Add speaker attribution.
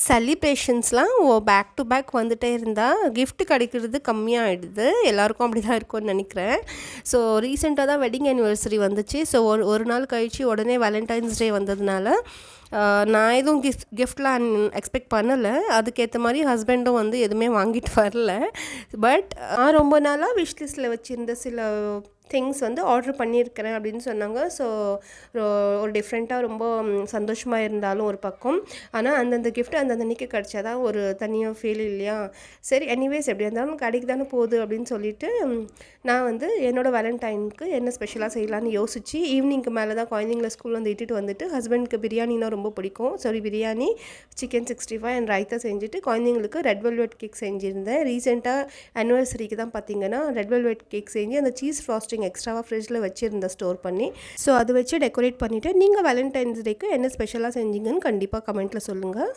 Speaker 1: செலிப்ரேஷன்ஸ்லாம் back to back வந்துட்டே இருந்தால் gift கிடைக்கிறது கம்மியாகிடுது. எல்லாருக்கும் அப்படி தான் இருக்கும்னு நினைக்கிறேன். ஸோ ரீசெண்டாக தான் வெட்டிங் ஆனிவர்சரி வந்துச்சு. ஸோ ஒரு நாள் கழித்து உடனே வேலண்டைன்ஸ் டே வந்ததுனால நான் எதுவும் கிஃப்ட்லாம் எக்ஸ்பெக்ட் பண்ணலை. அதுக்கேற்ற மாதிரி ஹஸ்பண்டும் வந்து எதுவுமே வாங்கிட்டு வரல. பட் நான் ரொம்ப நாளாக விஷ்லிஸ்ட்டில் வச்சுருந்த சில திங்ஸ் வந்து ஆர்டர் பண்ணியிருக்கிறேன் அப்படின்னு சொன்னாங்க. ஸோ ஒரு டிஃப்ரெண்ட்டாக ரொம்ப சந்தோஷமாக இருந்தாலும் ஒரு பக்கம். ஆனால் அந்தந்த கிஃப்ட் அந்தந்த அன்றைக்கி கிடச்சாதான் ஒரு தனியாக ஃபீல் இல்லையா. சரி எனிவேஸ் எப்படி இருந்தாலும் கடைக்கு தானே போகுது அப்படின்னு சொல்லிட்டு நான் வந்து என்னோடய வேலண்டைனுக்கு என்ன ஸ்பெஷலாக செய்யலான்னு யோசிச்சு ஈவினிங்க்கு மேலே தான் குழந்தைங்கள ஸ்கூல் வந்து இட்டுட்டு வந்துட்டு ஹஸ்பண்டுக்கு பிரியாணினா ரொம்ப பிடிக்கும். பிரியாணி, சிக்கன் 65 அண்ட் ரைத்தா செஞ்சுட்டு குழந்தைங்களுக்கு ரெட் வெல்வெட் கேக் செஞ்சுருந்தேன். ரீசெண்டாக ஆனிவர்சரிக்கு தான் பார்த்திங்கன்னா ரெட் வெல்வெட் கேக் செஞ்சு அந்த சீஸ் ஃப்ராஸ்டிங் எக்ஸ்ட்ராவாக ஃப்ரிட்ஜில் வச்சுருந்தேன் ஸ்டோர் பண்ணி. ஸோ அதை வச்சு டெக்கரேட் பண்ணிவிட்டு நீங்கள் வேலண்டைன்ஸ் டேக்கு என்ன ஸ்பெஷலாக செஞ்சீங்கன்னு கண்டிப்பாக கமெண்ட்டில் சொல்லுங்கள்.